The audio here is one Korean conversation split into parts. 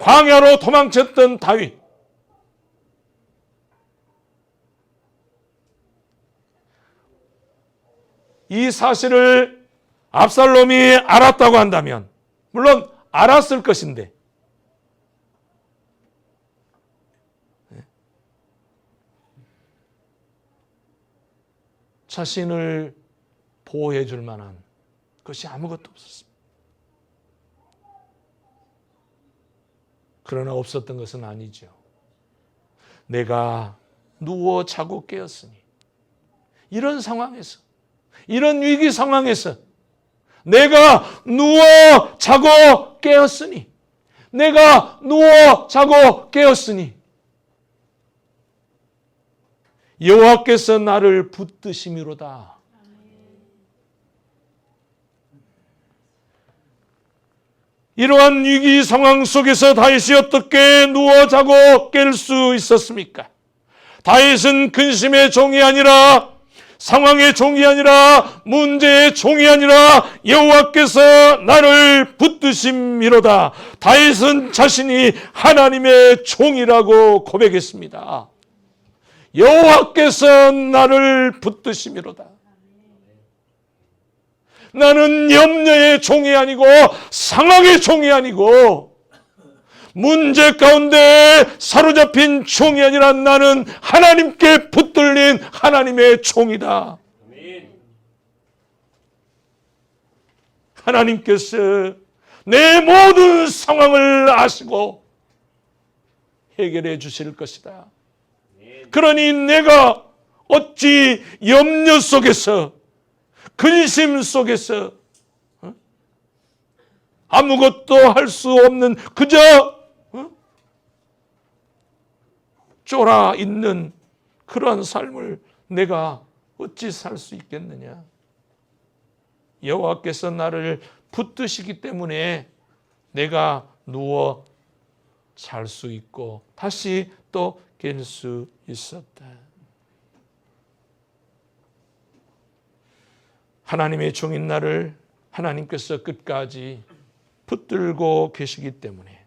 광야로 도망쳤던 다윗. 이 사실을 압살롬이 알았다고 한다면, 물론 알았을 것인데, 자신을 보호해 줄 만한 것이 아무것도 없었습니다. 그러나 없었던 것은 아니죠. 내가 누워 자고 깨었으니, 이런 상황에서, 이런 위기 상황에서 내가 누워 자고 깨었으니, 내가 누워 자고 깨었으니 여호와께서 나를 붙드심이로다. 이러한 위기 상황 속에서 다윗이 어떻게 누워 자고 깰 수 있었습니까? 다윗은 근심의 종이 아니라, 상황의 종이 아니라, 문제의 종이 아니라 여호와께서 나를 붙드심이로다. 다윗은 자신이 하나님의 종이라고 고백했습니다. 여호와께서 나를 붙드심이로다. 나는 염려의 종이 아니고, 상황의 종이 아니고, 문제 가운데 사로잡힌 종이 아니라 나는 하나님께 붙들린 하나님의 종이다. 하나님께서 내 모든 상황을 아시고 해결해 주실 것이다. 그러니 내가 어찌 염려 속에서, 근심 속에서 아무것도 할 수 없는, 그저 쫄아 있는 그러한 삶을 내가 어찌 살 수 있겠느냐. 여호와께서 나를 붙드시기 때문에 내가 누워 잘 수 있고 다시 또 깰 수 있었다. 하나님의 종인 나를 하나님께서 끝까지 붙들고 계시기 때문에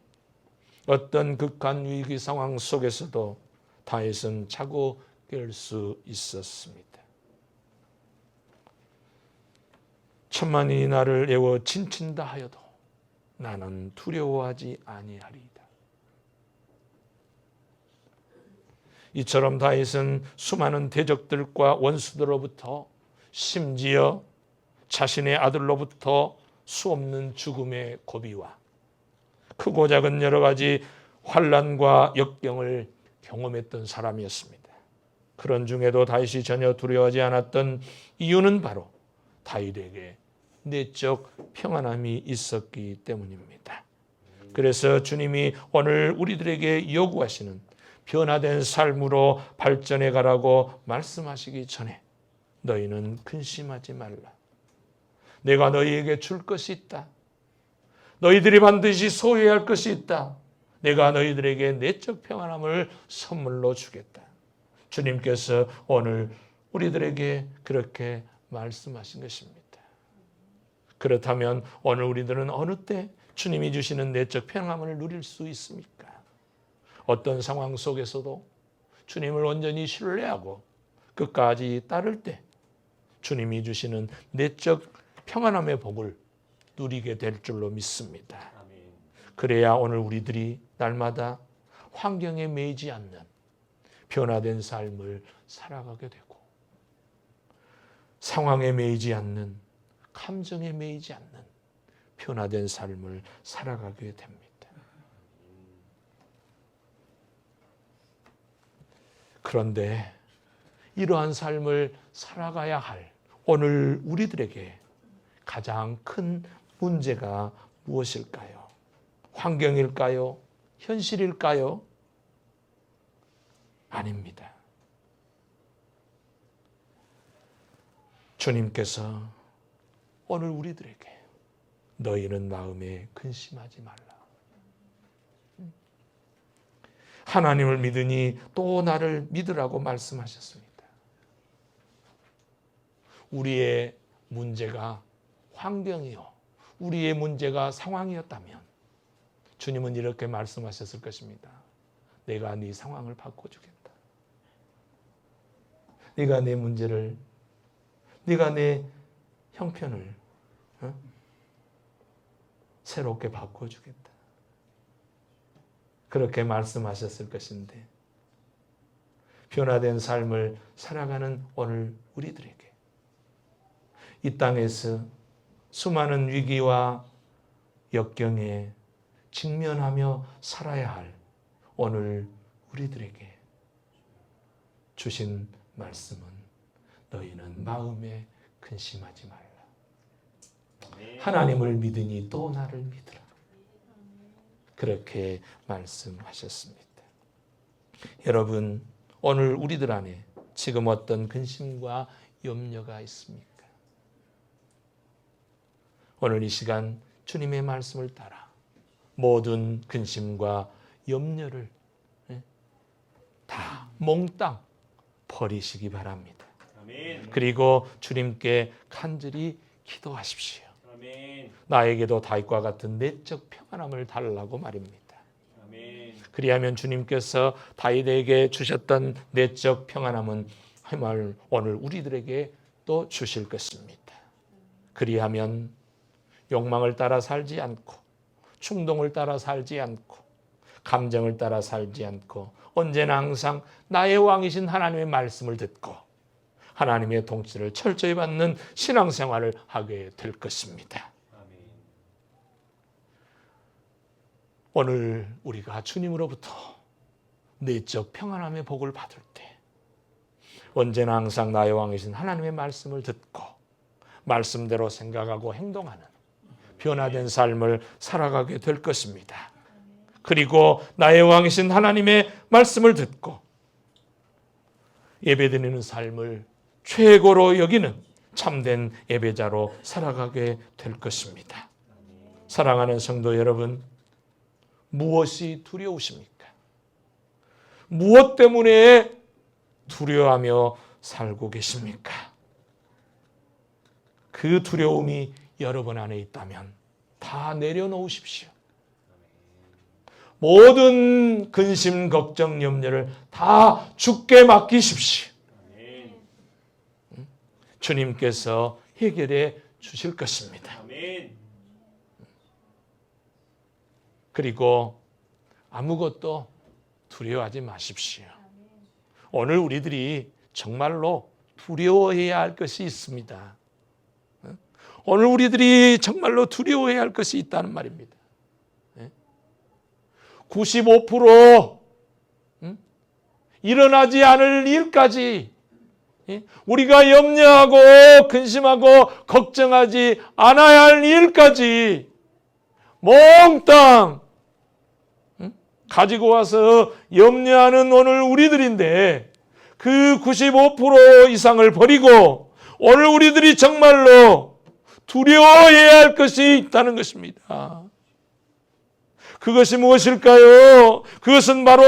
어떤 극한 위기 상황 속에서도 다윗은 자고 깰 수 있었습니다. 천만이 나를 애워 친친다 하여도 나는 두려워하지 아니하리이다. 이처럼 다윗은 수많은 대적들과 원수들로부터, 심지어 자신의 아들로부터 수없는 죽음의 고비와 크고 작은 여러 가지 환난과 역경을 경험했던 사람이었습니다. 그런 중에도 다윗이 전혀 두려워하지 않았던 이유는 바로 다윗에게 내적 평안함이 있었기 때문입니다. 그래서 주님이 오늘 우리들에게 요구하시는 변화된 삶으로 발전해 가라고 말씀하시기 전에 너희는 근심하지 말라. 내가 너희에게 줄 것이 있다. 너희들이 반드시 소유해야 할 것이 있다. 내가 너희들에게 내적 평안함을 선물로 주겠다. 주님께서 오늘 우리들에게 그렇게 말씀하신 것입니다. 그렇다면 오늘 우리들은 어느 때 주님이 주시는 내적 평안함을 누릴 수 있습니까? 어떤 상황 속에서도 주님을 온전히 신뢰하고 끝까지 따를 때 주님이 주시는 내적 평안함의 복을 누리게 될 줄로 믿습니다. 그래야 오늘 우리들이 날마다 환경에 매이지 않는 변화된 삶을 살아가게 되고, 상황에 매이지 않는, 감정에 매이지 않는 변화된 삶을 살아가게 됩니다. 그런데 이러한 삶을 살아가야 할 오늘 우리들에게 가장 큰 문제가 무엇일까요? 환경일까요? 현실일까요? 아닙니다. 주님께서 오늘 우리들에게 너희는 마음에 근심하지 말라. 하나님을 믿으니 또 나를 믿으라고 말씀하셨습니다. 우리의 문제가 환경이요, 우리의 문제가 상황이었다면 주님은 이렇게 말씀하셨을 것입니다. 내가 네 상황을 바꿔주겠다. 네가 내 문제를, 네가 내 형편을 새롭게 바꿔주겠다. 그렇게 말씀하셨을 것인데 변화된 삶을 살아가는 오늘 우리들에게 이 땅에서 수많은 위기와 역경에 직면하며 살아야 할 오늘 우리들에게 주신 말씀은 너희는 마음에 근심하지 말라. 하나님을 믿으니 또 나를 믿으라. 그렇게 말씀하셨습니다. 여러분, 오늘 우리들 안에 지금 어떤 근심과 염려가 있습니까? 오늘 이 시간 주님의 말씀을 따라 모든 근심과 염려를 다 몽땅 버리시기 바랍니다. 아멘. 그리고 주님께 간절히 기도하십시오. 아멘. 나에게도 다윗과 같은 내적 평안함을 달라고 말입니다. 아멘. 그리하면 주님께서 다윗에게 주셨던 내적 평안함은 오늘 우리들에게 또 주실 것입니다. 그리하면 욕망을 따라 살지 않고 충동을 따라 살지 않고 감정을 따라 살지 않고 언제나 항상 나의 왕이신 하나님의 말씀을 듣고 하나님의 통치를 철저히 받는 신앙생활을 하게 될 것입니다. 아멘. 오늘 우리가 주님으로부터 내적 평안함의 복을 받을 때 언제나 항상 나의 왕이신 하나님의 말씀을 듣고 말씀대로 생각하고 행동하는 변화된 삶을 살아가게 될 것입니다. 그리고 나의 왕이신 하나님의 말씀을 듣고 예배드리는 삶을 최고로 여기는 참된 예배자로 살아가게 될 것입니다. 사랑하는 성도 여러분, 무엇이 두려우십니까? 무엇 때문에 두려워하며 살고 계십니까? 그 두려움이 여러분 안에 있다면 다 내려놓으십시오. 모든 근심, 걱정, 염려를 다 주께 맡기십시오. 주님께서 해결해 주실 것입니다. 그리고 아무것도 두려워하지 마십시오. 오늘 우리들이 정말로 두려워해야 할 것이 있습니다. 오늘 우리들이 정말로 두려워해야 할 것이 있다는 말입니다. 95% 일어나지 않을 일까지 우리가 염려하고 근심하고 걱정하지 않아야 할 일까지 몽땅 가지고 와서 염려하는 오늘 우리들인데 그 95% 이상을 버리고 오늘 우리들이 정말로 두려워해야 할 것이 있다는 것입니다. 그것이 무엇일까요? 그것은 바로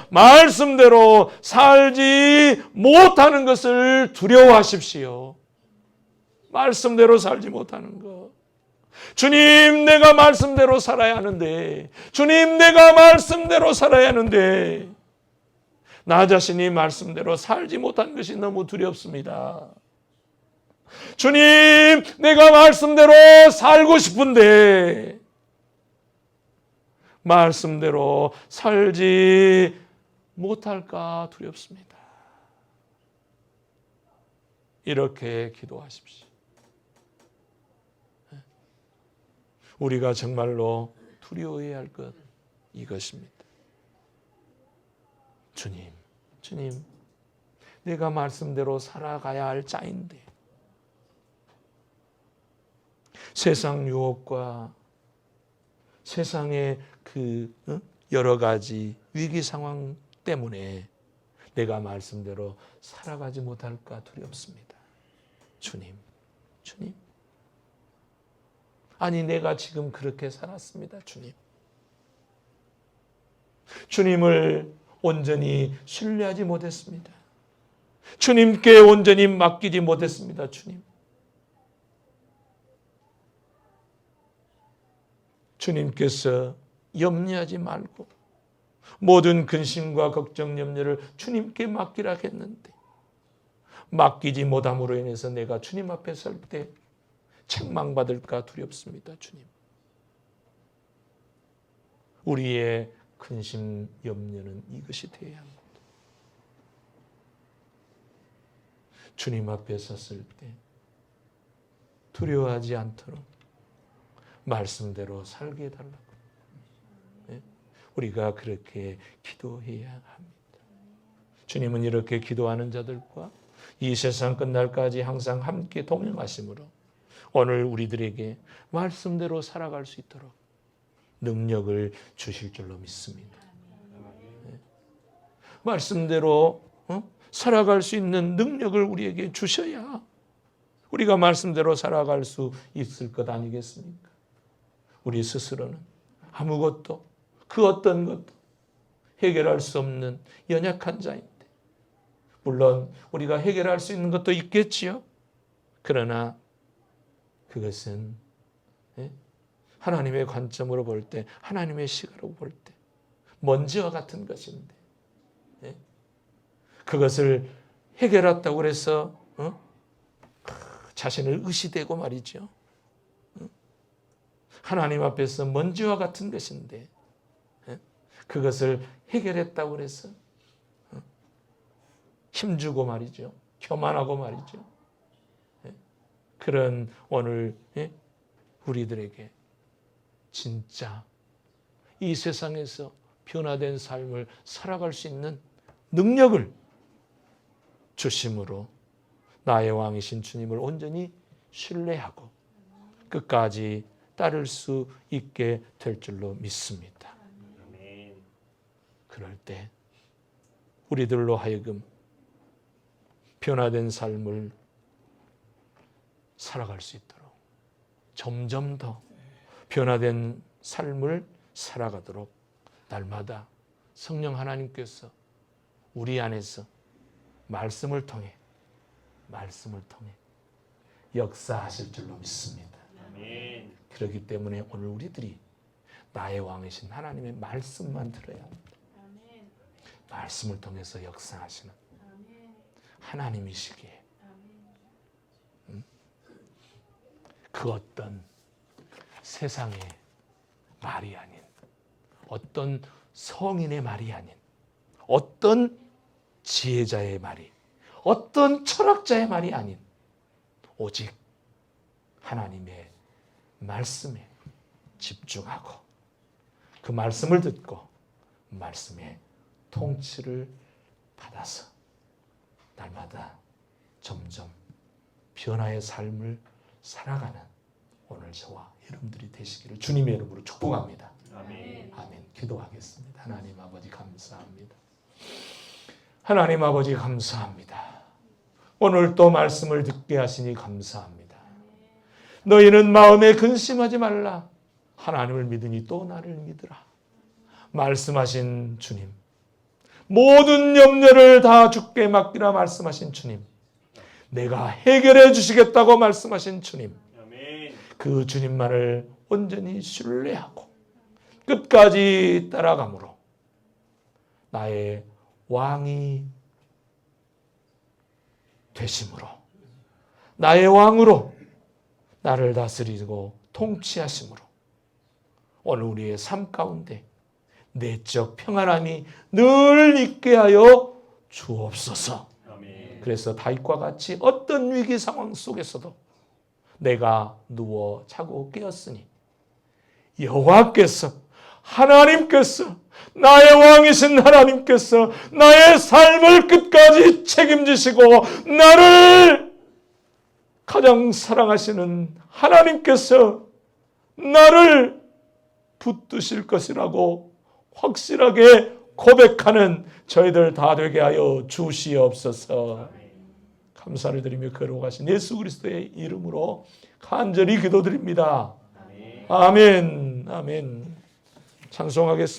말씀대로 살지 못하는 것을 두려워하십시오. 말씀대로 살지 못하는 것. 주님, 내가 말씀대로 살아야 하는데, 주님, 내가 말씀대로 살아야 하는데, 나 자신이 말씀대로 살지 못하는 것이 너무 두렵습니다. 주님, 내가 말씀대로 살고 싶은데 말씀대로 살지 못할까 두렵습니다. 이렇게 기도하십시오. 우리가 정말로 두려워해야 할 것 이것입니다. 주님, 내가 말씀대로 살아가야 할 자인데 세상 유혹과 세상의 그 여러 가지 위기 상황 때문에 내가 말씀대로 살아가지 못할까 두렵습니다. 주님. 아니, 내가 지금 그렇게 살았습니다. 주님을 온전히 신뢰하지 못했습니다. 주님께 온전히 맡기지 못했습니다. 주님께서 염려하지 말고 모든 근심과 걱정 염려를 주님께 맡기라 했는데 맡기지 못함으로 인해서 내가 주님 앞에 설 때 책망받을까 두렵습니다. 주님, 우리의 근심 염려는 이것이 되어야 합니다. 주님 앞에 섰을 때 두려워하지 않도록 말씀대로 살게 해달라고, 우리가 그렇게 기도해야 합니다. 주님은 이렇게 기도하는 자들과 이 세상 끝날까지 항상 함께 동행하심으로 오늘 우리들에게 말씀대로 살아갈 수 있도록 능력을 주실 줄로 믿습니다. 말씀대로 살아갈 수 있는 능력을 우리에게 주셔야 우리가 말씀대로 살아갈 수 있을 것 아니겠습니까? 우리 스스로는 아무것도, 그 어떤 것도 해결할 수 없는 연약한 자인데, 물론 우리가 해결할 수 있는 것도 있겠지요. 그러나 그것은 하나님의 관점으로 볼 때, 하나님의 시각으로 볼 때 먼지와 같은 것인데, 그것을 해결했다고 해서 자신을 의시되고 말이죠. 하나님 앞에서 먼지와 같은 것인데 그것을 해결했다고 해서 힘주고 말이죠. 교만하고 말이죠. 그런 오늘 우리들에게 진짜 이 세상에서 변화된 삶을 살아갈 수 있는 능력을 주심으로 나의 왕이신 주님을 온전히 신뢰하고 끝까지 따를 수 있게 될 줄로 믿습니다. 그럴 때 우리들로 하여금 변화된 삶을 살아갈 수 있도록, 점점 더 변화된 삶을 살아가도록 날마다 성령 하나님께서 우리 안에서 말씀을 통해 역사하실 줄로 믿습니다. 아멘. 그렇기 때문에 오늘 우리들이 나의 왕이신 하나님의 말씀만 들어야 합니다. 아멘. 말씀을 통해서 역사하시는 아멘. 하나님이시기에 그 어떤 세상의 말이 아닌, 어떤 성인의 말이 아닌, 어떤 지혜자의 말이, 어떤 철학자의 말이 아닌 오직 하나님의 말씀에 집중하고 그 말씀을 듣고 말씀의 통치를 받아서 날마다 점점 변화의 삶을 살아가는 오늘 저와 여러분들이 되시기를 주님의 이름으로 축복합니다. 아멘. 아멘. 기도하겠습니다. 하나님 아버지 감사합니다. 하나님 아버지 감사합니다. 오늘 또 말씀을 듣게 하시니 감사합니다. 너희는 마음에 근심하지 말라. 하나님을 믿으니 또 나를 믿으라. 말씀하신 주님, 모든 염려를 다 주께 맡기라 말씀하신 주님, 내가 해결해 주시겠다고 말씀하신 주님, 그 주님만을 온전히 신뢰하고 끝까지 따라감으로 나의 왕이 되심으로, 나의 왕으로 나를 다스리고 통치하심으로 오늘 우리의 삶 가운데 내적 평안함이 늘 있게 하여 주옵소서. 아멘. 그래서 다윗과 같이 어떤 위기 상황 속에서도 내가 누워 자고 깨었으니 여호와께서, 하나님께서, 나의 왕이신 하나님께서 나의 삶을 끝까지 책임지시고 나를 가장 사랑하시는 하나님께서 나를 붙드실 것이라고 확실하게 고백하는 저희들 다 되게 하여 주시옵소서. 감사를 드리며 거룩하신 예수 그리스도의 이름으로 간절히 기도드립니다. 아멘. 아멘. 찬송하겠습니다.